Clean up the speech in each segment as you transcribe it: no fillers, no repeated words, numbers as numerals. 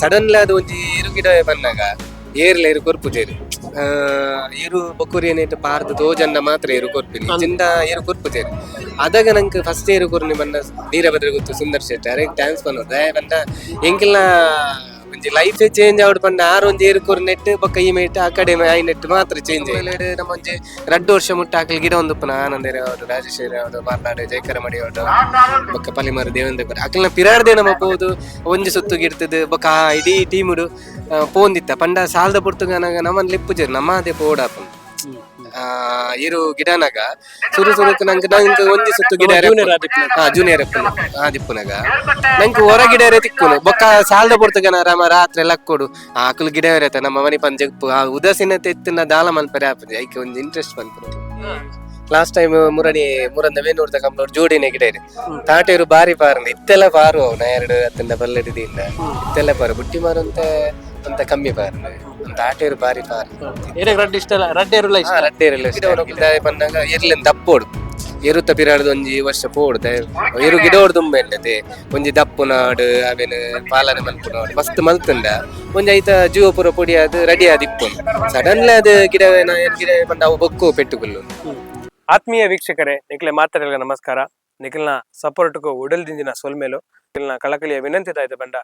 Suddenly ಅದು ಒಂಜಿ ಏರು ಗಿಡ ಬಂದಾಗ ಏರ್ಲ ಏರು ಕೊರ್ಪುಜೇರು ಏರು ಬೊಕ್ಕುರಿ ಏನೇಟ್ ಪಾರ್ದು ತೋಜನ್ನ ಮಾತ್ರ ಏರು ಕೊರ್ಪಿನಿ ಚಿಂದ ಏರು ಕೊರ್ಪುಜೇರು ಅದಾಗ ನಂಗೆ ಫಸ್ಟ್ ಏರು ಕೊರ್ನಿ ಬಂದ ವೀರಭದ್ರ ಗೊತ್ತು ಸುಂದರ್ ಶೆಟ್ಟಿ ಅರೆ ಡ್ಯಾನ್ಸ್ ಬಂದ ಬಂದ ಎಂಕಿಲ್ಲ ಒಂಜಿ ಲೈಫ್ ಚೇಂಜ್ ಆವಡ್ ಪಂಡ ಆರು ಒಂಜಿ ಏರು ಕೊರ್ ನೆಟ್ ಬೊಕ್ಕ ಈ ಮೇಟ್ ಆ ಕಡೆ ಐ ನೆಟ್ ಮಾತ್ರ ಚೇಂಜ್ ನಮ್ಮ ಒಂಜಿ 2 ವರ್ಷ ಮುಟ್ಟ ಆಕಲ್ ಗಿಡ ಒಂದುಪ್ಪನ ಆನಂದೇರ ಅವರು ರಾಜೇಶ್ವರಿ ಅವರು ಮಾರ್ನಾಡು ಜಯಕರ ಮಡಿ ಅವರು ಬೊಕ್ಕ ಪಲಿಮರ ದೇವೇಂದ್ರ ಅಕಲ್ನ ಪಿರಾಡ್ದೆ ನಮ್ಮ ಪೋದು ಒಂಜಿ ಸುತ್ತು ಗಿಡ್ತದ ಬೊಕ್ಕ ಇಡೀ ಟೀಮುಡು ಪೋಂದಿತ್ತ ಪಂಡ ಸಾಲದ ಪುರ್ತುಗನಾಗ ನಮ್ಮನ್ ಲಿಪ್ಪುಜೇರು ನಮ್ಮ ಅದೇ ಪೋಡಾಪ ಇರು ಗಿಡನಾಗ ಸುರುಕ್ ನಂಗೆ ಒಂದಿ ಸುತ್ತು ಗಿಡ ಜೂನಿಯರ್ ದಿಪ್ಪುನಾಗ ನಂಗೆ ಹೊರ ಗಿಡ ತಿಕ್ಕುನು ಬೊಕ್ಕ ಸಾಲದ ಪುರ್ತಗನ ರಾಮ ರಾತ್ರಿ ಎಲ್ಲ ಕೊಡು ಆಕಲ್ ಗಿಡ ಇರತ್ತ ನಮ್ಮ ಮನೆ ಪಂಜಪ್ಪು ಆ ಉದಾಸೀನ ತೆತ್ತಿನ ದಾಲ ಮಲ್ಪರೆ ಆಪದೆ ಐಕೆ ಒಂದು ಇಂಟ್ರೆಸ್ಟ್ ಬಂತು ಲಾಸ್ಟ್ ಟೈಮ್ ಮುರಂದ ವೇಣೂರ್ದ ಕಂಬ ಜೋಡಿನ ಗಿಡ ಇದೆ ತಾಟೇರು ಬಾರಿ ಪಾರಂದ ಇತ್ತೆಲ್ಲ ಪಾರು ಅವನ 2 ಹತ್ತಿಂದ ಬಲ್ಲಡಿದಿಂದ ಇತ್ತೆಲ್ಲ ಪಾರು ಬುಟ್ಟಿ ಮಾರು ಅಂತ ಕಮ್ಮಿ ಪಾರು ತಾಟೇರು ಬಾರಿ ಪಾರು ರಡ್ಡಿ ಇಷ್ಟ ರಡ್ಡೇರು ಬಂದಾಗ ಎರ್ಲಿಂದ ದಪ್ಪೋಡು ಎರುತ್ತ ಪಿರಾಡ್ದು ಒಂಜಿ ವರ್ಷ ಪೋಡ್ದೆ ಎರು ಗಿಡ ಹೊಡ್ ತುಂಬ ಎಣ್ಣತೆ ಒಂಜಿ ದಪ್ಪು ನಾಡು ಅವೇನು ಪಾಲನೆ ಮಲ್ಪು ನಾಡು ಮಸ್ತ್ ಮಲ್ತಂಡ ಒಂಜಿ ಐತ ಜೀವ ಪೂರ ಪೊಡಿ ಅದು ರೆಡಿ ಆದಿಪ್ಪು ಸಡನ್ಲಿ ಅದು ಗಿಡ ಬಂದ ಅವು ಬೊಕ್ಕು ಪೆಟ್ಟುಗುಲ್ಲು. ಆತ್ಮೀಯ ವೀಕ್ಷಕರೇ, ನಿಖಿಲ ಮಾತಾಡಲ್ಲ ನಮಸ್ಕಾರ. ನಿಖಿಲ್ನ ಸಪೋರ್ಟ್ಗೂ ಉಡಲ್ದಿಂದಿನ ಸೊಲ್ಮೇಲು ನಿಖಿಲ್ನ ಕಳಕಳಿಯ ವಿನಂತಿದಾಯ್ತು ಬಂಡ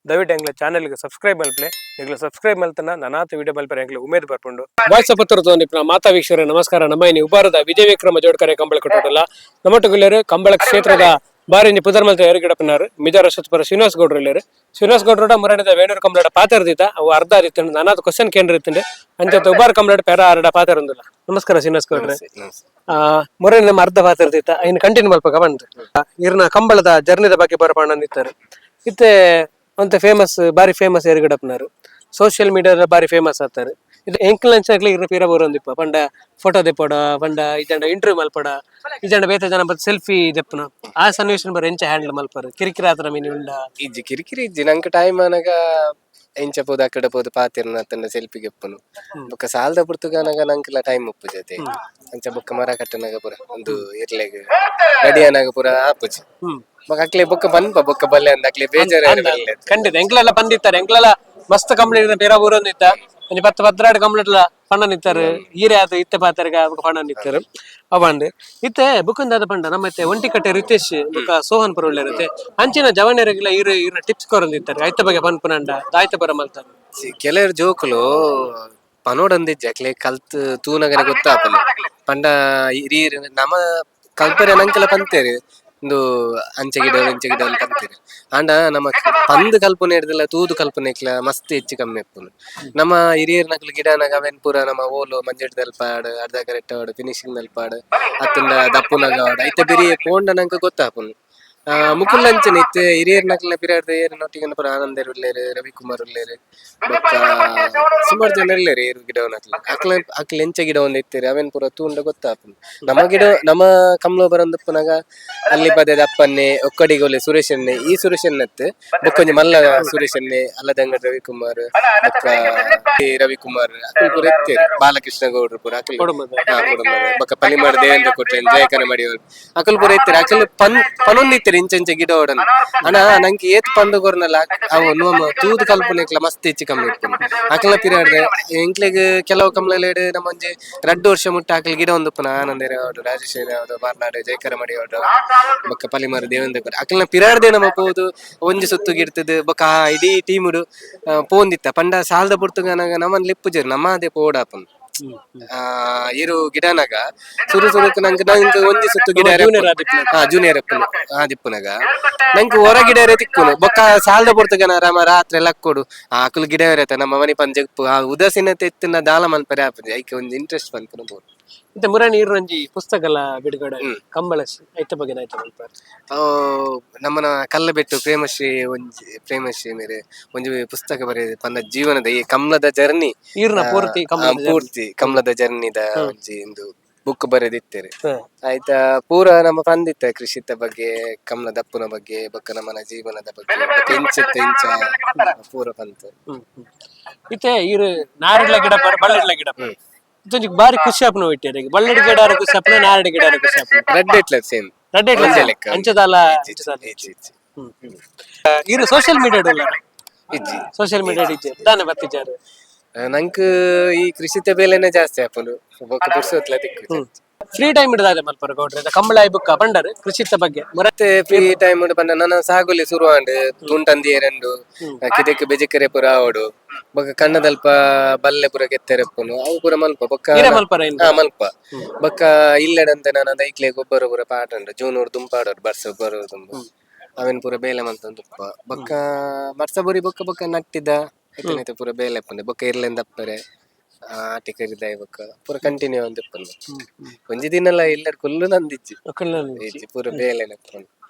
ದಯವಿಟ್ಟು ಎಂಗ್ಲ ಚಾನೆಲ್ಗೆ ಸಬ್ಸ್ಕ್ರೈಬ್ ಮಲ್ಪಲೆ ನಿಖಿಲ ಸಬ್ಸ್ಕ್ರೈಬ್ ಮಲ್ತನ ನನಾತು ವಿಡಿಯೋ ಮಲ್ಪರೆ ಎಂಗ್ಲ ಉಮೇದ್ ಬರ್ಪುಂಡು ವಾಯ್ಸ್ ಪತ್ರతో ನಿಪ್ನ ಮಾತಾ ವೀಕ್ಷಕರೇ ನಮಸ್ಕಾರ. ನಮ್ಮ ಉಪಾರದ ವಿಜಯ ವಿಕ್ರಮ ಜೋಡ್ಕರೆ ಕಂಬಳ ಕೊಟ್ಟೋಡಲ್ಲ ನಮ್ಮಟುಗುಲ್ಲೇರು ಕಂಬಳ ಕ್ಷೇತ್ರದ ಬಾರಿ ಪುದರ್ಮಲ್ತ ಏರುಗಿಡಪ್ಪನಾರು ಮಿಜಾರ ಶತಪರ ಶ್ರೀನಿವಾಸ್ ಗೌಡ್ರು ಇಲ್ಲೇರು ಶ್ರೀನಿವಾಸ್ ಗೌಡ್ರೋಡ ಮುರಣಿದ ವೇಣೂರು ಕಂಬಳಡ ಪಾತರ್ದಿದ್ದ ಅವು ಅರ್ಧ ಆದಿತ್ತು ನಾನಾದ ಕ್ವಶನ್ ಕೇಂದ್ರ ಇತ್ತಂಡೆ ಅಂಚೆ ಉಬಾರ್ ಕಂಬಳಡ ಪೆರ ಅರ್ಧ ಪಾತರಂದಿಲ್ಲ. ನಮಸ್ಕಾರ ಶ್ರೀನಿವಾಸ್ ಗೌಡ್ರೆ. ಮುರಳಿ ನಮ್ಮ ಅರ್ಧ ಪಾತರ್ದಿತ್ತ ಇನ್ನು ಕಂಟಿನ್ಯೂ ಮಲ್ಪಕ ಬಂತು ಇರ್ನ ಕಂಬಳದ ಜರ್ನಿದ ಬಗ್ಗೆ ಬರಪಾಣ ನಿಂತಾರೆ ಇತ್ತೆ ಅಂತ ಬಾರಿ ಫೇಮಸ್ ಏರುಗಿಡಪ್ಪನಾರು ಸೋಷಿಯಲ್ ಮೀಡಿಯಾದ ಬಾರಿ ಫೇಮಸ್ ಆಗ್ತಾರೆ. ಇದು ಎಂಕ್ಲಂಚಾಗ್ಲಿ ಇರ್ನ ಪೀರ ಬರೋಂದಿಪ್ಪ ಪಂಡ ಫೋಟೋ ದೆಪ್ಪೋಡ ಪಂಡ ಇಜಂಡ ಇಂಟರ್ವ್ಯೂ ಮಲ್ಪಡ ಇಜಂಡ ಬೇತ ಜನ ಬತ್ ಸೆಲ್ಫಿ ದೆಪ್ಪನ ಆ ಸನ್ನಿವೇಶ ಬರ ಎಂಚ ಹ್ಯಾಂಡಲ್ ಮಲ್ಪರು ಕಿರಿಕಿರಿ ಆತರ ಮೀನು ಉಂಡ ಇಜ್ಜಿ ಕಿರಿಕಿರಿ ಇಜ್ಜಿ ನಂಗೆ ಟೈಮ್ ಅನಗ ಎಂಚ ಪೋದು ಅಕ್ಕಡೆ ಪೋದು ಪಾತಿರ್ನ ತಂಡ ಸೆಲ್ಫಿ ಗೆಪ್ಪನು ಬೊಕ್ಕ ಸಾಲದ ಪುರ್ತುಗನಾಗ ನಂಗೆಲ್ಲ ಟೈಮ್ ಉಪ್ಪು ಜೊತೆ ಅಂಚ ಬೊಕ್ಕ ಮರ ಕಟ್ಟನಾಗ ಪುರ ಒಂದು ಇರ್ಲೆಗ್ ರೆಡಿ ಅನಾಗ ಪುರ ಆಪುಜಿ ಅಕ್ಲೆ ಬೊಕ್ಕ ಬನ್ಪ ಬೊಕ್ಕ ಬಲ್ಲೆ ಅಂದ ಅಕ್ಲೆ ಬೇಜಾರ ಖಂಡಿತ ಎಂಕ್ಲೆಲ್ಲ ಬಂದಿತ್ತಾರೆ ಎಂಕ್ಲೆಲ್ಲ ಮಸ್ತ್ ಕಂಪ್ಲೀಟ್ ಬೇರೆ ಊರೊಂದಿತ್ತ ಒಂದು 10-12 ಕಂಪ್ಲೀಟ್ ಪಣ್ಣ ನಿಂತಾರೆ ಈರೆ ಆತ ಇತ್ತೆ ಪಾತರ್ಗ ಪಣ್ಣ ನಿಂತಾರೆ ಅವಂಡ್ ಇತ್ತೆ ಬುಕ್ಕಂದಾದ ಪಂಡ ನಮ್ಮತ್ತೆ ಒಂಟಿಕಟ್ಟೆ ರಿತೇಶ್ ಬುಕ್ಕ ಸೋಹನ್ ಪುರ ಇರುತ್ತೆ ಅಂಚಿನ ಜವನರಿಗೆಲ್ಲ ಇರ ಟಿಪ್ಸ್ ಕೊರಂದಿತ್ತಾರೆ ಐತ ಬಗ್ಗೆ ಪನ್ಪುನಂಡ ದಾಯ್ತ ಬರ ಮಲ್ತಾರೆ ಕೆಲವರು ಜೋಕುಲು ಪನೋಡಂದಿಜ್ಜ ಅಕ್ಲೆ ಕಲ್ತ್ ತೂನಗನೆ ಗೊತ್ತಾಪಲ್ಲ ಪಂಡ ಹಿರಿಯರು ನಮ್ಮ ಕಲ್ಪನೆ ನಂಕೆಲ್ಲ ಪಂತೇರಿ ಒಂದು ಅಂಚೆ ಗಿಡ ಅಂತ ಅಂತೀರಿ ಅಂಡ ನಮ್ಮ ಪಂದ್ ಕಲ್ಪನೆ ಹಿಡ್ದಲ್ಲ ತೂದು ಕಲ್ಪನೆ ಮಸ್ತ್ ಹೆಚ್ಚು ಕಮ್ಮಿ ಎಪ್ಪುನು ನಮ್ಮ ಹಿರಿಯರ್ ನಕ್ಲು ಗಿಡನಾಗ ಅವೆನ್ ಪೂರ ನಮ್ಮ ಓಲು ಮಂಜೆಟ್ ದಲ್ಪಾಡು ಅರ್ಧ ಕರೆಕ್ಟ್ ಫಿನಿಶಿಂಗ್ ದಲ್ಪಾಡು ಅತ್ತಂದ ದಪ್ಪುನಾಗ ಐತೆ ಬಿರಿ ಪೋಂಡ ನಂಗೆ ಗೊತ್ತಾಪುನು ಮುಕುಲ್ ಅಂಚನೆ ಇತ್ತೆ ಹಿರಿಯರ್ ನಕ್ಲ ಪಿರಾಡ್ದ ಏರಿನೊಟ್ಟಿಗೆ ಪುರ ಆನಂದರ್ ಉಳ್ಳೇರು ರವಿಕುಮಾರ್ ಉಳ್ಳೇರು ಸುಮಾರು ಜನ ಇಲ್ಲೇರಿ ಏರು ಗಿಡವನ್ನ ಅಕ್ಲ ಎಂಚ ಗಿಡ ಒಂದ್ ಇತ್ತೇರಿ ಅವೇನ್ ಪೂರ ತೂಂಡ ಗೊತ್ತಾಪುನು ನಮ್ಮ ಕಮ್ಲೋ ಬರಂದಪ್ಪನಾಗ ಅಲ್ಲಿ ಪದ ಅಪ್ಪನ್ನೆ ಒಕ್ಕಡಿಗೊಲೆ ಸುರೇಶನ್ನೆ ಈ ಸುರೇಶನ್ನತ್ ಬೊಕ್ಕೊಂಜಿ ಮಲ್ಲ ಸುರೇಶನ್ನೆ ಅಲ್ಲದಂಗ ರವಿಕುಮಾರ್ ರವಿಕುಮಾರ್ ಅಕಲ್ ಪೂರ ಇತ್ತೇರಿ ಬಾಲಕೃಷ್ಣ ಗೌಡ್ರು ಪೂರ ಅಕಲ್ ಬೊಕ್ಕ ಪಲಿಮಾರ್ ದೇವೇಂದ್ರ ಕೊಟ್ರೆ ಜಯಕರ ಮಾಡಿಯವ್ರು ಅಕಲ್ ಪೂರ ಇತ್ತೇರಿ ಅಕಲ್ ಪನೊಂದಿತ್ತೇರಿ ಇಂಚೆ ಗಿಡ ಓಡನ್ ಅಣ್ಣ ನಂಗೆ ಏತ್ ಪಂಡುಗೋರ್ನಲ್ಲ ಅವು ನೋಮ ತೂದು ಕಲ್ಪನೆ ಮಸ್ತ್ ಹೆಚ್ಚು ಕಮ್ಮಿ ಇತ್ತು ಅಕಲ ಪಿರಾಡ್ದೆ ಎಂಕ್ಲೆಗ್ ಕೆಲವು ಕಮ್ಲೆಡ್ ನಮ್ಮ ಒಂಜಿ 2 ವರ್ಷ ಮುಟ್ಟ ಅಕಲ್ ಗಿಡ ಒಂದುಪ್ಪನ ಆನಂದೇರ ಅವರು ರಾಜೇಶ್ವರಿ ಅವರು ಮಾರ್ನಾಡು ಜಯಕರ ಮಡಿ ಅವರು ಬೊಕ್ಕ ಪಲಿಮರ ದೇವೇಂದ್ರ ಅಕಲ್ನ ಪಿರಾಡ್ದೆ ನಮ್ಮ ಪೋದು ಒಂಜಿ ಸುತ್ತು ಗಿಡ್ತದ ಬೊಕ್ಕ ಇಡೀ ಟೀಮುಡು ಪೋಂದಿತ್ತ ಪಂಡ ಸಾಲದ ಪುರ್ತುಗನಾಗ ನಮ್ಮನ್ ಲಿಪ್ಪುಜೇರು ನಮ್ಮ ಅದೇ ಪೋಡಾಪನ್ ಇರು ಗಿಡನಾಗ ಸುರುಕ್ ನಂಗೆ ಒಂಜಿ ಸುತ್ತು ಗಿಡ ಜೂನಿಯರ್ ದಿಪ್ಪುನಾಗ ನಂಗೆ ಹೊರ ಗಿಡ ತಿಕ್ಕುನು ಬೊಕ್ಕ ಸಾಲದ ಪುರ್ತಗನ ರಾಮ ರಾತ್ರಿ ಎಲ್ಲ ಕೊಡು ಆಕಲ್ ಗಿಡ ಇರತ್ತ ನಮ್ಮ ಮನೆ ಪಂಜಪ್ಪು ಆ ಉದಾಸೀನ ತೆತ್ತಿನ ದಾಲ ಮಲ್ಪರೆ ಆಪದೆ ಐಕೆ ಒಂದು ಇಂಟ್ರೆಸ್ಟ್ ಬಂತು ಬೋರ್ ಮತ್ತೆ ಮುರಾಣಿ ಇರುವಂಜಿ ಪುಸ್ತಕಲ ಬಿಡುಗಡೆ ಕಂಬಳ ಐತ ಬಗ್ಗೆ ಆಯ್ತು ಮಲ್ಪರೆ ನಮ್ಮನ ಕಲ್ಲಬೆಟ್ಟು ಪ್ರೇಮಶ್ರೀ ಮೇರೆ ಒಂಜಿ ಪುಸ್ತಕ ಬರೆದ ಪಂದ ಜೀವನದ ಈ ಕಮಲದ ಜರ್ನಿ ಪೂರ್ತಿ ಕಮಲದ ಜರ್ನಿದ ಒಂಜಿ ಇಂದು ಬುಕ್ ಬರೆದಿತ್ತೇರಿ ಆಯ್ತಾ ಪೂರ ನಮ್ಮ ಪಂದಿತ್ತ ಕೃಷಿತ ಬಗ್ಗೆ ಕಮಲ ದಪ್ಪುನ ಬಗ್ಗೆ ಬೊಕ್ಕ ನಮ್ಮನ ಜೀವನದ ಬಗ್ಗೆ ಇಂಚ ಪೂರ ಪಂತ ಇತ್ತೆ ಇರು ನಾರಿಡ್ಲ ಗಿಡ ಬಳ್ಳಿಡ್ಲ ಗಿಡ ಇದೊಂದು ಬಾರಿ ಖುಷಿ ಆಪ್ನ ಬಿಟ್ಟಿರಿ ಬಳ್ಳಡಿ ಗಿಡ ಖುಷಿ ಆಪ್ನ ನಾರಡಿ ಗಿಡ ಖುಷಿ ಆಪ್ನ ರೆಡ್ ಇಟ್ಲ ಸೇಮ್ ಅಂಚದಲ್ಲ ಇರು ಸೋಷಿಯಲ್ ಮೀಡಿಯಾ ಇಜ್ಜಿ ಸೋಷಿಯಲ್ ಮೀಡಿಯಾ ಇಜ್ಜೆ ದಾನೆ ಬರ್ತಿದ್ದಾರೆ. ನಂಕ್ ಈ ಕೃಷಿತ ಬೇಲೆನೆ ಜಾಸ್ತಿ ಆಪುಂಡು ಬೊಕ್ಕ ಪುರ್ಸೊತ್ಲ ತಿಕ್ಕು. ಫ್ರೀ ಟೈಮ್ ಇಡದಾದೆ ಮಲ್ಪರ ಗೌಡ್ರೆ ಕಂಬಳ ಬುಕ್ಕ ಬಂಡರ್ ಕೃಷಿತ ಬಗ್ಗೆ ಮತ್ತೆ ಫ್ರೀ ಟೈಮ್ ಬಂದ ನನ್ನ ಸಾಗುಲಿ ಶುರುವಾಂಡ್ ತುಂಟಂದಿ ಎರಡು ಕಿದಕ್ಕೆ ಬೆಜಿಕರೆ ಪುರ ಆವಡು ಬೊಕ್ಕ ಕಣ್ಣದಲ್ಪ ಬಲ್ಲೆ ಪುರ ಕೆತ್ತೆರೆಪ್ಪುನು ಅವು ಪುರ ಮಲ್ಪ ಬೊಕ್ಕ ಮಲ್ಪರ ಮಲ್ಪ ಬೊಕ್ಕ ಇಲ್ಲಡಂತೆ ನಾನು ಐಕ್ಲೆ ಗೊಬ್ಬರ ಪುರ ಪಾಟಂಡು ಜೂನೂರು ದುಂಪಾಡೋರು ಬರ್ಸ ಬರೋ ತುಂಬ ಅವೇನ್ ಪುರ ಬೇಲೆ ಮಂತ ತುಪ್ಪ ಬೊಕ್ಕ ಮರ್ಸ ಬುರಿ ಬೊಕ್ಕ ಬೊಕ್ಕ ನಟ್ಟಿದ ಪುರ ಬೇಲೆ ಪುಂದೆ ಬೊಕ್ಕ ಇರ್ಲೆಂದ ಅಪ್ಪರೆ ಆಟಿ ಕರಿದಾಯ್ ಬೊಕ್ಕ ಪೂರ ಕಂಟಿನ್ಯೂ ಅಂತ ಇಪ್ಪಂದು ಒಂಜಿ ದಿನ ಎಲ್ಲರ ಕುಲ್ಲು ನಂದಿಜ್ಜಿ ಪೂರ ಬೇಲೆನ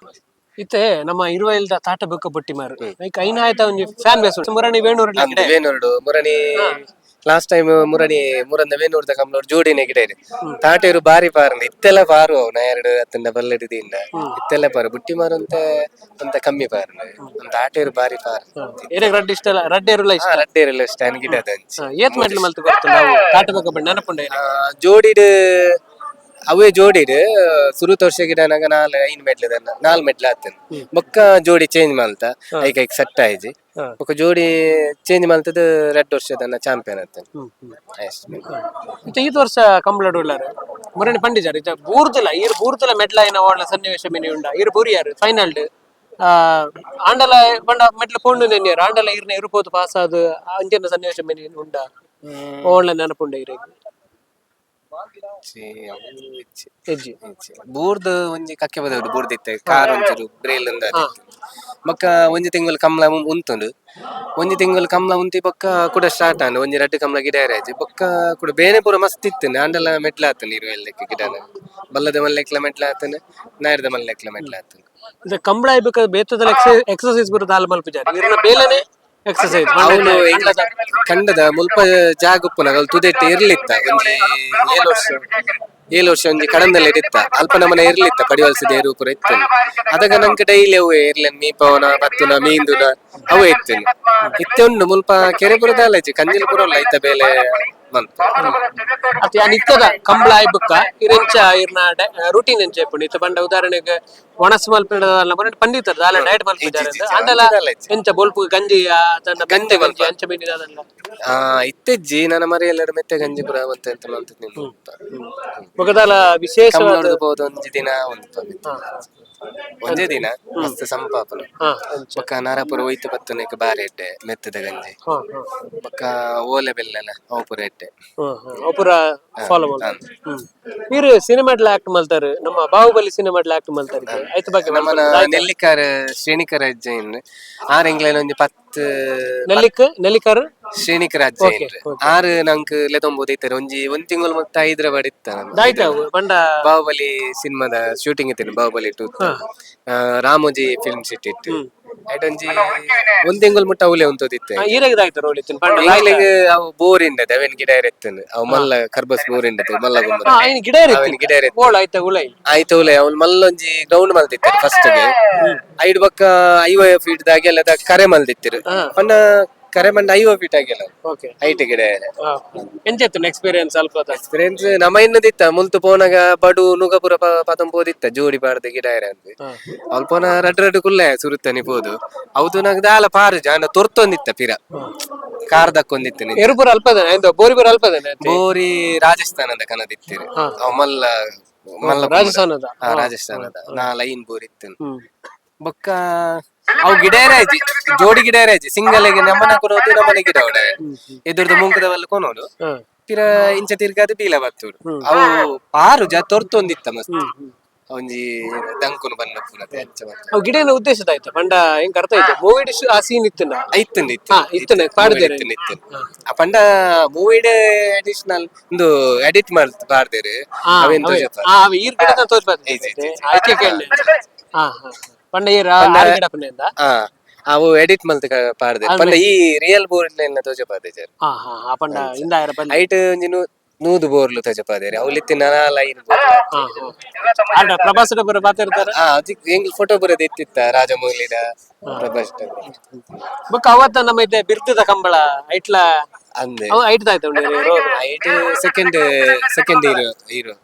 ಇತ್ತೆ ನಮ್ಮ ಇರುವಲ್ದ ತಾಟ ಬೊಕ್ಕ ಬೊಟ್ಟಿ ಮಾರು ಐನ ಆಯ್ತಾ ಒಂಜಿ ಫ್ಯಾನ್ ಬೇಸ್ ಮುರಣಿ ವೇಣೂರು ಮುರಣಿ ಲಾಸ್ಟ್ ಟೈಮ್ ಮುರಂದ ವೇಣೂರ್ದ ಕಂಬ್ಳೋರ್ ಜೋಡಿನೇ ಗಿಡ ಇದೆ ತಾಟೇರು ಬಾರಿ ಪಾರಂದ ಇತ್ತೆಲ್ಲ ಪಾರು ಅವು ಎರಡು ಅತ್ತಂಡ ಬಲ್ಲಡಿದಿಂದ ಇತ್ತೆಲ್ಲ ಪಾರು ಬುಟ್ಟಿ ಮಾರು ಅಂತ ಕಮ್ಮಿ ಪಾರು ಅಂತ ಆಟೇರು ಬಾರಿ ಪಾರು ರಡ್ಡಿ ಇಷ್ಟ ರಡ್ಡೇರುಲ್ಲ ಇಷ್ಟ ರಡ್ಡೇರೆಲ್ಲ ಇಷ್ಟ ಗಿಡ ಏತ್ ಮೆಟ್ಲು ಮಲ್ತು ಗೊತ್ತುಂಡ ತಾಟ ಬೊಕ್ಕ ಬೊಟ್ಟಿ ನೆನಪುಂಡ ಜೋಡಿಡ್ ಅವೇ ಜೋಡಿಡ್ ಸುರು ತೋರ್ಸ ಗಿಡನಾಗ 4-5 ಮೆಟ್ಲದ 4 ಮೆಟ್ಲ ಆತನ್ ಬೊಕ್ಕ ಜೋಡಿ ಚೇಂಜ್ ಮಲ್ತ ಐಕ್ ಸೆಟ್ ಆಯ್ಜಿ ಬೊಕ್ಕ ಜೋಡಿ ಚೇಂಜ್ ಮಲ್ತದ 2 ವರ್ಷದ ಚಾಂಪಿಯನ್ ಆತನ್ ಈ ವರ್ಷ ಕಂಬಳಡ್ ಉಳ್ಳಾರ ಮುರಣಿ ಪಂಡಿಜಾರ್ ಬೂರ್ತಲ ಮೆಟ್ಲ ಏನ ಓಡ್ಲ ಸನ್ನಿವೇಶ ಮಿನಿ ಉಂಡ ಇರು ಬುರಿಯಾರು ಫೈನಲ್ ಆಂಡಲ ಬಂಡ ಮೆಟ್ಲ ಪೋಂಡು ನೆನ್ಯಾರು ಆಂಡಲ ಇರ್ನ ಇರುಪೋದು ಪಾಸ್ ಆದ ಅಂಜನ ಸನ್ನಿವೇಶ ಮಿನಿ ಉಂಡ ಓಡ್ಲ ನೆನಪುಂಡ ಇರೇಗ ಬೂರ್ದು ಒಂಜಿ ಕಕ್ಕೆ ಬದವ್ರು ಬೂರ್ದಿತ್ತೆ ಕಾರ್ ಒಂಚೂರು ಬ್ರೇಲ್ ಬೊಕ್ಕ ಒಂಜಿ ತಿಂಗಳು ಕಮ್ಲ ಉಂತುಂಡು ಒಂಜಿ ತಿಂಗಳು ಕಮ್ಲ ಉಂತಿ ಬೊಕ್ಕ ಕೂಡ ಸ್ಟಾರ್ಟ್ ಆಂಡ್ ಒಂಜಿ 2 ಕಮ್ಲ ಗಿಡ ಏರಾಜಿ ಬೊಕ್ಕ ಕೂಡ ಬೇನೆ ಪೂರ ಮಸ್ತ್ ಇತ್ತನೆ ಆಂಡಲ ಮೆಟ್ಲ ಆತನ ಇರು ಎಲ್ಲಕ್ಕೆ ಗಿಡನ ಬಲ್ಲದ ಮಲ್ಲೆಕ್ಲ ಮೆಟ್ಲ ಆತನ ನಾಯರ್ದ ಮಲ್ಲೆಕ್ಲ ಮೆಟ್ಲ ಆತನ ಇದು ಕಂಬಳ ಇಬ್ಬಕ ಬೇತದ ಎಕ್ಸರ್ಸೈಸ್ ಬರುತ್ತೆ ಹಾಲು ಮಲ್ಪಿಜಾರಿ ಇರನ ಬೇಲನೆ ಎಕ್ಸರ್ಸೈಸ್ ಅವನು ಕಂಡದ ಮುಲ್ಪ ಜಾಗುಪ್ಪುನ ತುದೆಟ್ಟು ಇರ್ಲಿತ್ತ ಒಂಜಿ 7 ವರ್ಷ ಒಂಜಿ ಕಡಂದಲ್ಲಿ ಇತ್ತ ಅಲ್ಪ ನಮನ ಇರ್ಲಿತ್ತ ಪಡಿವಲ್ಸಿದ ಏರು ಪೂರ ಇತ್ತು ಅದಾಗ ನಂಗೆ ಡೈಲಿ ಅವೇ ಇರ್ಲೇನ್ ಮೀಪವನ ಬತ್ತುನ ಮೀಂದುನ ಅವೇ ಇತ್ತೇನೆ ಇತ್ತೊಂಡು ಮುಲ್ಪ ಕೆರೆ ಪುರದ ಅಲ್ಲಜಿ ಕಂಜಿಲ್ ಪುರ ಅಲ್ಲ ಇತ್ತ ಬೇಲೆ ನಿತ್ಯದ ಕಂಬಳ ಆಯ್ಬುಕ್ಕ ಇರೆಂಚ ಇರ್ನ ರೂಟೀನ್ ಎಂಚ ಇಪ್ಪುಂಡು ಇತ್ತ ಬಂಡ ಉದಾಹರಣೆಗೆ ಒಣಸ್ ಮಲ್ಪಿಡಲ್ಲ ಪಂಡಿತರ ದಾಲ ಡಯಟ್ ಮಲ್ಪಿದ್ದಾರೆ ಅಂಡಲ ಎಂಚ ಬೊಲ್ಪು ಗಂಜಿ ಗಂಜಿ ಗಂಜಿ ಅಂಚ ಮೀನಿದಲ್ಲ ಇತ್ತೆಜ್ಜಿ ನನ್ನ ಮರಿ ಎಲ್ಲರ ಮೆತ್ತೆ ಗಂಜಿ ಪುರ ಮತ್ತೆ ಅಂತ ಮಾಡ್ತಿದ್ದೆ ಬೊಕದಾಲ ವಿಶೇಷ ಒಂಜಿ ದಿನ ಒಂದೇ ದಿನ ಮಸ್ತ್ ಸಂಪಾಪನ ಬೊಕ್ಕ ನಾರಾಪುರ ಒಯ್ತು ಬತ್ತನಕ್ಕೆ ಬಾರಿ ಎಡ್ಡೆ ಮೆತ್ತದ ಗಂಜಿ ಬೊಕ್ಕ ಓಲೆ ಬೆಲ್ಲನ ಅವು ಪುರ ಎಡ್ಡೆ ಪುರ ಫಾಲೋ ಮಾಡ್ತಾರೆ ಇರು ಸಿನಿಮಾಡ್ಲ ಆಕ್ಟ್ ಮಾಡ್ತಾರೆ ನಮ್ಮ ಬಾಹುಬಲಿ ಸಿನಿಮಾಡ್ಲ ಆಕ್ಟ್ ಮಾಡ್ತಾರೆ ಐತ ಬಗ್ಗೆ ನಮ್ಮನ ನೆಲ್ಲಿಕಾರ್ ಶ್ರೇಣಿಕರ ಅಜ್ಜಯ್ಯನ್ 6 ಎಂಗ್ಲೈನ್ ಒಂಜಿ 10 ನೆಲ್ಲಿಕಾರ್ ಶ್ರೇಣಿಕರ ಅಜ್ಜಯ್ಯನ್ 6 ನಂಕ್ ಲೆತೊಂಬುದು ಇತ್ತಾರೆ ಒಂದ್ ತಿಂಗಳು ಮತ್ತೆ ಹೈದರಾಬಾದ್ ಇತ್ತ ಬಾಹುಬಲಿ ಸಿನಿಮಾದ ಶೂಟಿಂಗ್ ಇತ್ತೇನೆ ಬಾಹುಬಲಿ 2 ರಾಮೋಜಿ ಫಿಲ್ಮ್ ಸಿಟಿ ಇತ್ತು ಐಟೊಂಜಿ ಒಂದ್ ತಿಂಗಳು ಮುಟ್ಟ ಅವಲೆ ಉಂತೋದಿತ್ತೆ ಅವು ಬೋರ್ ಇಂಡದ ಅವೇನ್ ಗಿಡ ಇರತ್ತೇನೆ ಅವು ಮಲ್ಲ ಕರ್ಬಸ್ ಬೋರ್ ಇಂಡದ ಮಲ್ಲ ಗಿಡ ಆಯ್ತು ಉಲೆ ಅವ್ನು ಮಲ್ಲೊಂಜಿ ಗ್ರೌಂಡ್ ಮಲ್ದಿತ್ತಾರೆ ಫಸ್ಟ್ ಗೆ 5 ಬಕ್ಕ 50 ಫೀಟ್ ದಾಗೆಲ್ಲ ಕರೆ ಮಲ್ದಿತ್ತಿರು ಪಂಡ ಕರೆ ಮಂಡ 50 ಫೀಟ್ ಆಗಿಲ್ಲ ಹೈಟ್ ಗಿಡ ಎಂಚೆತ್ತು ಎಕ್ಸ್ಪೀರಿಯನ್ಸ್ ಸ್ವಲ್ಪ ಎಕ್ಸ್ಪೀರಿಯನ್ಸ್ ನಮ್ಮ ಇನ್ನದಿತ್ತ ಮುಲ್ತು ಪೋನಾಗ ಬಡು ನುಗಪುರ ಪದಂ ಪೋದಿತ್ತ ಜೋಡಿ ಬಾರ್ದ ಗಿಡ ಇರಂದು ಅವ್ಲು ಪೋನ ರಡ್ ಕುಲ್ಲೆ ಸುರುತ್ತನಿ ಪೋದು ಅವತ್ತು ನಾಗ ದಾಲ ಪಾರು ಜಾನ ತೊರ್ತೊಂದಿತ್ತ ಪಿರ ಕಾರ್ ದಕ್ಕೊಂದಿತ್ತೇನೆ ಎರುಪುರ ಅಲ್ಪದನ ಬೋರಿಪುರ ಅಲ್ಪದನ ಬೋರಿ ರಾಜಸ್ಥಾನದ ಕನದಿತ್ತಿರು ಅವ್ ಮಲ್ಲ ರಾಜಸ್ಥಾನದ 4 ಬೋರ್ ಇತ್ತು ಬೊಕ್ಕ ಅವು ಗಿಡ ಇರಾಯ್ತಿ ಜೋಡಿ ಗಿಡ ಇರಾಯ್ತಿ ಸಿಂಗಲ್ ನಮ್ಮನ ಕೊನೋದು ನಮ್ಮನೆ ಗಿಡ ಹೊಡ ಎದುರ್ದು ಮುಂಕದವಲ್ಲ ಕೊನೋದು ಪಿರ ಇಂಚ ತಿರ್ಗಾದ ಬೀಲ ಬತ್ತೂರು ಅವು ಪಾರು ತೊರ್ತೊಂದಿತ್ತ ಮಸ್ತ್ ಒಂಜಿ ದಂಕುನು ಬನ್ನಪ್ಪುನತೆ ಅವು ಗಿಡನ ಉದ್ದೇಶದ ಆಯ್ತು ಪಂಡ ಹೆಂಗ್ ಅರ್ಥ ಆಯ್ತು ಮೂವಿ ಆ ಸೀನ್ ಇತ್ತನ ಇತ್ತನ ಪಾಡ್ದೇರೆ ಆ ಪಂಡ ಮೂವಿ ಅಡಿಷನಲ್ ಒಂದು ಎಡಿಟ್ ಮಾಡ್ತಾರೆ ಅವೇನ್ ಈರ್ ಗಿಡ ತೋರ್ಸ್ಬಾರ್ದು ಆಯ್ಕೆ ಕೇಳಿ ಪಂಡ ಈರ ಗಿಡ ಪನ್ನೆಂದ ಅವು ಎಡಿಟ್ ಮಲ್ತ ಪಾಡ್ದೆ ಪಂಡ ಈ ರಿಯಲ್ ಬೋರ್ಡ್ ಎಲ್ಲ ತೋಜಪಾದೆ ಜರ್ ಪಂಡ ಇಂದಾಯರ ಪಂಡ ಐಟ್ ಒಂಜಿ 100 ಬೋರ್ಲು ತೋಜಪಾದೆ ಅವಲಿತ್ತಿ 4 ಬೋರ್ ಪ್ರಭಾಸ್ ಪುರ ಪಾತಿರ್ತಾರ ಹೆಂಗ್ ಫೋಟೋ ಬರೋದು ಎತ್ತಿತ್ತ ರಾಜಮೌಲಿದ ಪ್ರಭಾಸ್ ಬೊಕ್ಕ ಅವತ್ತ ನಮ್ಮ ಇದೆ ಬಿರ್ತದ ಕಂಬಳ ಐಟ್ಲ ಅಂದೆ ಐಟ್ ಆಯ್ತು ಐಟ್ ಸೆಕೆಂಡ್ ಹೀರೋ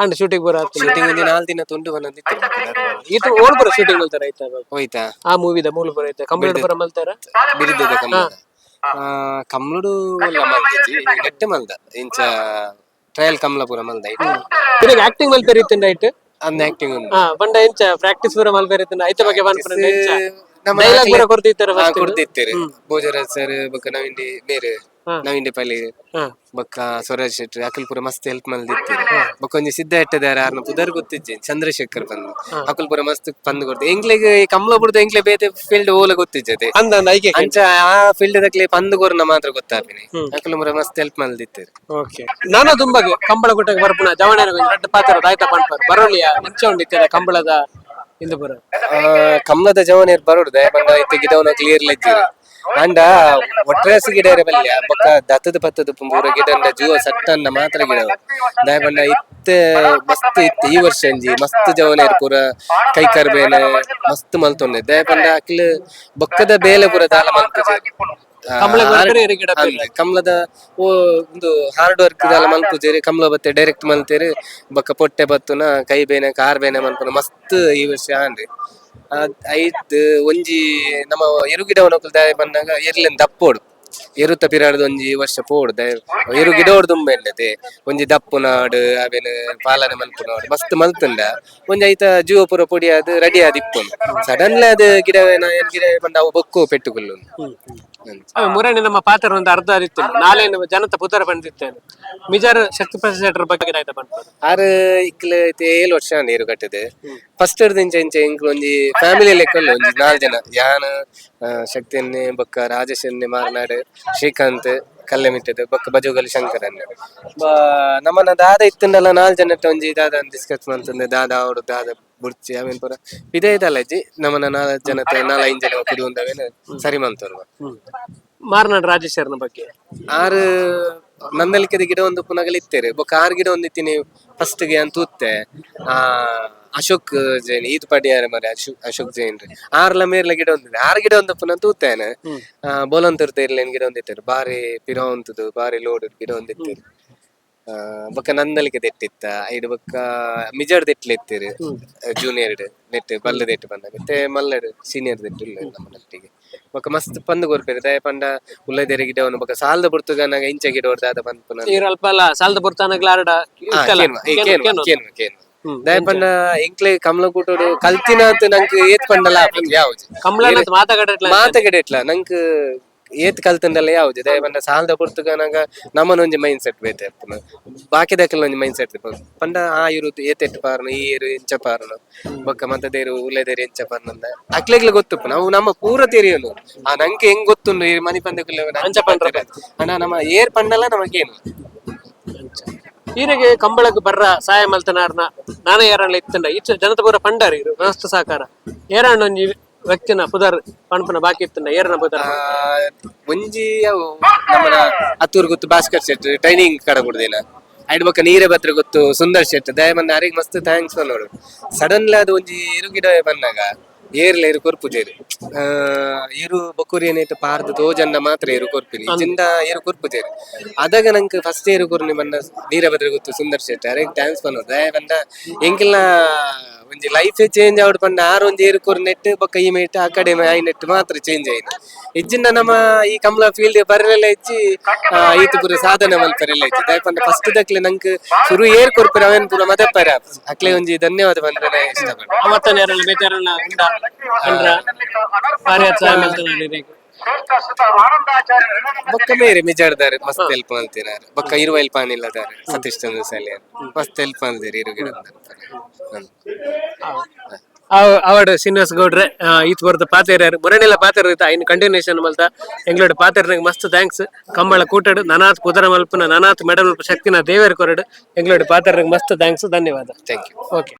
ಅಂಡ್ ಶೂಟಿಂಗ್ ಬರ ಶೂಟಿಂಗ್ ಒಂಜಿ 4 ದಿನ ತುಂಡು ಬಂದಿತ್ತು ಈತ ಓಡ್ ಬರ ಶೂಟಿಂಗ್ ಮಲ್ತಾರ ಆಯ್ತಾ ಹೋಯ್ತಾ ಆ ಮೂವಿದ ಮೂಲ ಬರ ಐತೆ ಕಂಪ್ಲೀಟ್ ಬರ ಮಲ್ತಾರ ಬಿರಿದ್ದದ ಕಮ್ಮಲ ಕಮ್ಲುಡು ಎಲ್ಲ ಮಲ್ದಿಜಿ ಗಟ್ಟೆ ಮಲ್ದ ಇಂಚ ಟ್ರಯಲ್ ಕಮ್ಲ ಪೂರ ಮಲ್ದ ಇದಕ್ಕೆ ಆಕ್ಟಿಂಗ್ ಮಲ್ಪೇರಿ ಇತ್ತು ಆಯ್ತು ಅಂದ ಆಕ್ಟಿಂಗ್ ಉಂಟು ಬಂಡ ಇಂಚ ಪ್ರಾಕ್ಟೀಸ್ ಪೂರ ಮಲ್ಪೇರಿ ಇತ್ತು ಐತ ಬಗ್ಗೆ ಬಂದ್ಪುರ ಇಂಚ ನಮ್ಮ ಡೈಲಾಗ್ ಪೂರ ಕೊಡ್ತಿರ್ತಾರೆ ಕೊಡ್ತಿರ್ತಾರೆ ಭೋಜರಾಜ್ ಸರ್ ಬೊಕ್ಕ ನವೀನ್ ಬೇರೆ ನವೀನ್ ಪಲ್ಲಿ ಬೊಕ್ಕ ಸ್ವರಾಜ್ ಶೆಟ್ಟಿ ಅಕಲ್ ಪೂರ ಮಸ್ತ್ ಹೆಲ್ಪ್ ಮಲ್ದಿತ್ತೀರಿ ಬೊಕ್ಕ ಒಂಜಿ ಸಿದ್ಧ ಇಟ್ಟದಾರ ಆರ್ನ ಪುದರ್ ಗೊತ್ತಿಜ್ಜಿ ಚಂದ್ರಶೇಖರ್ ಬಂದು ಅಕಲ್ ಪೂರ ಮಸ್ತ್ ಪಂದ್ ಕೊಡ್ತೆ ಎಂಕ್ಲೆಗ್ ಕಮ್ಲ ಬಿಡ್ದು ಎಂಕ್ಲೆ ಬೇತೆ ಫೀಲ್ಡ್ ಓಲ ಗೊತ್ತಿಜ್ಜತೆ ಅಂಚ ಆ ಫೀಲ್ಡ್ ದಕ್ಲೆ ಪಂದ್ ಕೊರ್ನ ಮಾತ್ರ ಗೊತ್ತಾಪಿನಿ ಅಕಲ್ ಪೂರ ಮಸ್ತ್ ಹೆಲ್ಪ್ ಮಲ್ದಿತ್ತೀರಿ ಓಕೆ ನಾನು ತುಂಬಾ ಕಂಬಳ ಗುಟ್ಟಕ್ಕೆ ಬರ್ಪುನ ಜವಣರ ರೆಡ್ ಪಾತ್ರ ದಾಯ್ತ ಪಂಡ್ಪರ್ ಬರೋಲಿಯ ಮುಂಚೆ ಉಂಡಿತ್ತೆ ಕಂಬಳದ ಇಂದು ಬರ ಕಮ್ಲದ ಜವನೇರ್ ಬರೋಡ್ದೆ ಬಂದ ಐತೆ ಗಿಡವನ್ನ ಕ್ಲಿಯರ್ ಲೆಜ್ಜಿರಿ ಅಂಡ ಒಟ್ರಾಸಿ ಗಿಡ ಇರಬಲ್ಯ ಬೊಕ್ಕ ದತ್ತದ ಪತ್ತದ ಪೂರ ಗಿಡ ಜೀವ ಸಟ್ಟನ್ನ ಮಾತ್ರ ಗಿಡ ದಾಯ ಬಂಡ ಇತ್ತೆ ಮಸ್ತ್ ಇತ್ತು ಈ ವರ್ಷ ಅಂಜಿ ಮಸ್ತ್ ಜವನೇರ್ ಪೂರ ಕೈ ಕರ್ಬೇನೆ ಮಸ್ತ್ ಮಲ್ತೊಂಡೆ ದಾಯ ಬಂಡ ಅಕ್ಲ್ ಬೊಕ್ಕದ ಬೇಲೆ ಪೂರ ದಾಲ ಮಲ್ಪುಜೇರಿ ಕಮ್ಲದ ಓ ಒಂದು ಹಾರ್ಡ್ ವರ್ಕ್ ದಾಲ ಮಲ್ಪುಜೇರಿ ಕಮ್ಲ ಬತ್ತೆ ಡೈರೆಕ್ಟ್ ಮಲ್ತೇರಿ ಬೊಕ್ಕ ಪೊಟ್ಟೆ ಬತ್ತುನ ಕೈ ಬೇನೆ ಕಾರ್ ಬೇನೆ ಮಲ್ಪುನ ಮಸ್ತ್ ಈ ವರ್ಷ ಅಂದ್ರಿ ಐತ್ ಒಂಜಿ ನಮ್ಮ ಎರುಗಿಡವನಕುಲ್ ದಾಯ ಬಂದಾಗ ಎರ್ಲಿನ್ ದಪ್ಪೋಡು ಎರುತ್ತ ಪಿರಾಡ್ದು ಒಂಜಿ ವರ್ಷ ಪೋಡು ಎರು ಗಿಡೋಡು ತುಂಬ ಎಲ್ಲದೆ ಒಂಜಿ ದಪ್ಪು ನಾಡು ಅವೇನು ಪಾಲನೆ ಮಲ್ಪುನಾಡು ಮಸ್ತ್ ಮಲ್ತುಂಡ ಒಂಜಿ ಐತ ಜೀವ ಪುರ ಪೊಡಿ ಅದು ರೆಡಿ ಆದ್ ಇಪ್ಪುಂಡು ಸಡನ್ಲಿ ಅದು ಗಿಡವೇನ ಗಿಡ ಬಂದ ಅವು ಬೊಕ್ಕು ಪೆಟ್ಟುಗುಲ್ಲು ಮುರಣಿ ನಮ್ಮ ಪಾತ್ರ ಒಂದು ಅರ್ಧ ಇತ್ತು ನಾಳೆ ಜನತ ಪುತರ ಬಂದಿತ್ತೇನೆ ಮಿಜಾರ್ ಶಕ್ತಿ ಪ್ರಸಾದ್ ಬಗ್ಗೆ ಆಯ್ತಾ ಬಂತು ಆರು ಇಕ್ಲೆ 7 ವರ್ಷ ನೀರು ಕಟ್ಟಿದೆ ಫಸ್ಟ್ ಇಂಚ ಇಂಚ ಇಂಕ್ಲು ಒಂಜಿ ಫ್ಯಾಮಿಲಿ ಲೆಕ್ಕಲ್ಲ ಒಂಜಿ 4 ಜನ ಯಾನ್ ಶಕ್ತಿಯನ್ನೇ ಬೊಕ್ಕ ರಾಜೇಶನ್ನೇ ಮಾರ್ನಾಡು ಶ್ರೀಕಾಂತ್ ಕಲ್ಲೆ ಮಿಟ್ಟದು ಬೊಕ್ಕ ಬಜೋಗಲಿ ಶಂಕರನ್ನೇ ನಮ್ಮನ ದಾದ ಇತ್ತಂಡಲ್ಲ 4 ಜನ ಒಂಜಿ ದಾದ ಡಿಸ್ಕಸ್ ಮಾಡ್ತಂದೆ ದಾದ ಅವ್ರು ದಾದ ಬುಡ್ಚಿ ಅವೇನ್ ಪೂರ ಇದೇ ಇದಲ್ಲ ಅಜ್ಜಿ ನಮ್ಮನ 4 ಜನ 4-5 ಜನ ಕುಡಿ ಒಂದವೇನು ಸರಿ ಮಂತವ್ರು ಮಾರ್ನಾಡ್ ರಾಜೇಶ್ವರನ ಬಗ್ಗೆ ಆರು ನಂದಲಿಕದ ಗಿಡ ಒಂದು ಪುನಗಲಿತ್ತೇರಿ ಬೊಕ್ಕ 6 ಗಿಡ ಒಂದಿತ್ತೀನಿ ಫಸ್ಟ್ ಗೆ ಅಂತ ತೂತ್ತೆ ಅಶೋಕ್ ಜೈನ್ ಈದ್ ಪಡಿಯಾರ ಮರೆ ಅಶೋಕ್ ಜೈನ್ ರೀ 6 ಮೇರ್ಲ ಗಿಡ ಒಂದಿದೆ 6 ಗಿಡ ಒಂದು ಪುನಃ ತೂತೇನೆ ಬೋಲಂತರ್ದ ಇರ್ಲೇನ್ ಗಿಡ ಒಂದಿತ್ತೇರಿ ಬಾರಿ ಪಿರೋಂತದು ಬಾರಿ ಲೋಡ್ ಗಿಡ ಒಂದಿತ್ತೇರಿ ಬೊಕ್ಕ ನಂದಲಿಕೆ ದೆಟ್ಟಿತ್ತ ಐಡ್ ಬೊಕ್ಕ ಮಿಜಾಡ್ ದೆಟ್ಲೆ ಇತ್ತೀರಿ ಜೂನಿಯರ್ ನೆಟ್ ಬಲ್ಲ ದೆಟ್ಟು ಬಂದ ಮತ್ತೆ ಮಲ್ಲಡ್ ಸೀನಿಯರ್ ದೆಟ್ಟು ಇಲ್ಲ ನಮ್ಮ ನಟ್ಟಿಗೆ ಬೊಕ್ಕ ಮಸ್ತ್ ಪಂದ್ ಕೊರ್ಪೇರಿ ದಯ ಪಂಡ ಉಳ್ಳದೇರಿ ಗಿಡವನ್ನು ಬೊಕ್ಕ ಸಾಲದ ಬುಡ್ತುಗನಾಗ ಇಂಚ ಗಿಡ ಹೊಡ್ದಾದ ಬಂದ್ಪುನ ಅಲ್ಪ ಸಾಲದ ಬುಡ್ತಾನಗ್ಲಾರಡ ದಯ ಪಂಡ ಎಂಕ್ಲೆ ಕಮಲ ಕೂಟೋಡು ಕಲ್ತಿನ ಅಂತ ನಂಗೆ ಏತ್ ಪಂಡಲ್ಲ ಯಾವ್ದು ಕಮಲ ಮಾತಗಡೆಟ್ಲ ನಂಗೆ ಏತ್ ಕಲ್ತಂಡಲ್ಲ ಯಾವ್ದು ದಯ ಪಂಡ ಸಾಲದ ಬುಡ್ತುಗನಾಗ ನಮ್ಮನ ಒಂಜಿ ಮೈಂಡ್ ಸೆಟ್ ಬೇತೆ ಬಾಕಿ ದಕ್ಕಲ ಒಂಜಿ ಮೈಂಡ್ ಸೆಟ್ ಪಂಡ ಆ ಇರು ಏತೆಟ್ಟು ಪಾರ್ನು ಈ ಏರು ಎಂಚ ಪಾರ್ನು ಬೊಕ್ಕ ಮತ್ತದೇರು ಉಳ್ಳದೇರು ಎಂಚ ಪಾರ್ನಂದ ಅಕ್ಲೆಗ್ಲ ಗೊತ್ತುಪ್ಪು ನಾವು ನಮ್ಮ ಪೂರ ತೆರಿಯೋನು ಆ ನಂಗೆ ಹೆಂಗ್ ಗೊತ್ತುಂಡು ಈ ಮನಿ ಪಂದಕ್ಕಲ್ಲ ಅಂಚ ಪಂಡ ಅಣ್ಣ ನಮ್ಮ ಏರ್ ಪಂಡಲ್ಲ ನಮಗೇನು ಈರೆಗೆ ಕಂಬಳಕ್ಕೆ ಬರ್ರ ಸಹಾಯ ಮಲ್ತನಾರ್ನ ನಾನೇ ಏರಣ್ಣ ಇತ್ತಂಡ ಇಚ್ಚ ಜನತ ಪೂರ ಪಂಡಾರಿ ಇರು ಮಸ್ತ್ ಸಾಕಾರ ಏರಣ್ಣ ಒಂಜಿ ವ್ಯಕ್ತಿನ ಪುದರ್ ಪಣಪನ ಬಾಕಿ ಇತ್ತಂಡ ಏರಣ್ಣ ಪುದರ್ ಒಂಜಿ ನಮ್ಮನ ಹತ್ತೂರ್ ಗೊತ್ತು ಭಾಸ್ಕರ್ ಶೆಟ್ ಟ್ರೈನಿಂಗ್ ಕಡ ಕೊಡ್ದೇನ ಐಡ್ ಬೊಕ್ಕ ನೀರೇ ಬತ್ರ ಗೊತ್ತು ಸುಂದರ್ ಶೆಟ್ ದಯ ಬಂದ ಅರಿಗೆ ಮಸ್ತ್ ಥ್ಯಾಂಕ್ಸ್ ನೋಡು ಸಡನ್ಲಿ ಅದು ಒಂಜಿ ಇರುಗಿಡ ಬಂದಾಗ ಏರ್ಲ ಇರು ಕೊರ್ಪುಜೇರಿ ಇರು ಬೊಕ್ಕೂರಿ ಏನೈತೆ ಪಾರ್ದು ತೋಜನ್ನ ಮಾತ್ರ ಇರು ಕೊರ್ಪಿನಿ ಜಿಂದ ಇರು ಕೊರ್ಪುಜೇರಿ ಅದಾಗ ನಂಗೆ ಫಸ್ಟ್ ಇರು ಕೊರ್ನಿ ಬಂದ ನೀರೇ ಬದ್ರ ಗೊತ್ತು ಸುಂದರ್ ಶೆಟ್ಟಿ ಅರಿಗೆ ಥ್ಯಾಂಕ್ಸ್ ಪನ್ನೋಡು ದಯ ಬಂದ ಎಂಕೆಲ್ಲ ಒಂಜಿ ಲೈಫ್ ಚೇಂಜ್ ಆವಡ್ ಪಂಡ ಆರು ಒಂಜಿ ಏರು ಕೊರ್ ನೆಟ್ ಬೊಕ್ಕ ಈ ಮೇಟ್ ಅಕಾಡೆಮಿ ಐ ನೆಟ್ ಮಾತ್ರ ಚೇಂಜ್ ಆಯ್ತು ಇಜ್ಜಿಂದ ನಮ್ಮ ಈ ಕಮಲ ಫೀಲ್ಡ್ ಬರಲೆಲ್ಲ ಹೆಚ್ಚಿ ಈತ ಪೂರ ಸಾಧನೆ ಮಲ್ಪರೆಲ್ಲ ಹೆಚ್ಚಿ ದಯ ಪಂಡ ಫಸ್ಟ್ ದಕ್ಲೆ ನಂಗೆ ಶುರು ಏರ್ ಕೊರ್ಪರ ಅವೇನ್ ಪೂರ ಮದಪ್ಪರ ಅಕ್ಲೆ ಒಂಜಿ ಧನ್ಯವಾದ ಬಂದ್ರೆ ಇಷ್ಟಪಡ್ತೀನಿ ಬೊಕ್ಕ ಮೇರೆ ಮಿಜಾಡ್ದಾರೆ ಮಸ್ತ್ ಹೆಲ್ಪ್ ಮಾಡ್ತಿನಾರೆ ಬೊಕ್ಕ ಇರುವೈಲ್ ಪಾನಿಲ್ಲದಾರೆ ಸತೀಶ್ ಚಂದ್ರ ಸಾಲಿಯರ್ ಮಸ್ತ್ ಹೆಲ್ಪ್ ಮಾಡ್ದಿರಿ ಇರುಗಿಡ ಅವಡ್ ಶ್ರೀನಿವಾಸ್ ಗೌಡ್ರೆ ಈತ್ ಬರ್ದ ಪಾತೇರ ಮುರಣಿಲ ಪಾತೇರ ಐನ್ ಕಂಟಿನ್ಯೂಷನ್ ಮಲ್ತ ಎಂಗ್ಲೋಡ್ ಪಾತೇರ್ನಾಗ ಮಸ್ತ್ ಥ್ಯಾಂಕ್ಸ್ ಕಂಬಳ ಕೂಟಡ್ ನನಾಥ್ ಪುದರ ಮಲ್ಪನ ನನಾಥ್ ಮೆಡಲ್ ಶಕ್ತಿನ ದೇವೇರ್ ಕೊರಡು ಎಂಗ್ಲೋಡ್ ಪಾತೇರ್ನಾಗ ಮಸ್ತ್ ಥ್ಯಾಂಕ್ಸ್ ಧನ್ಯವಾದ ಥ್ಯಾಂಕ್ ಯು ಓಕೆ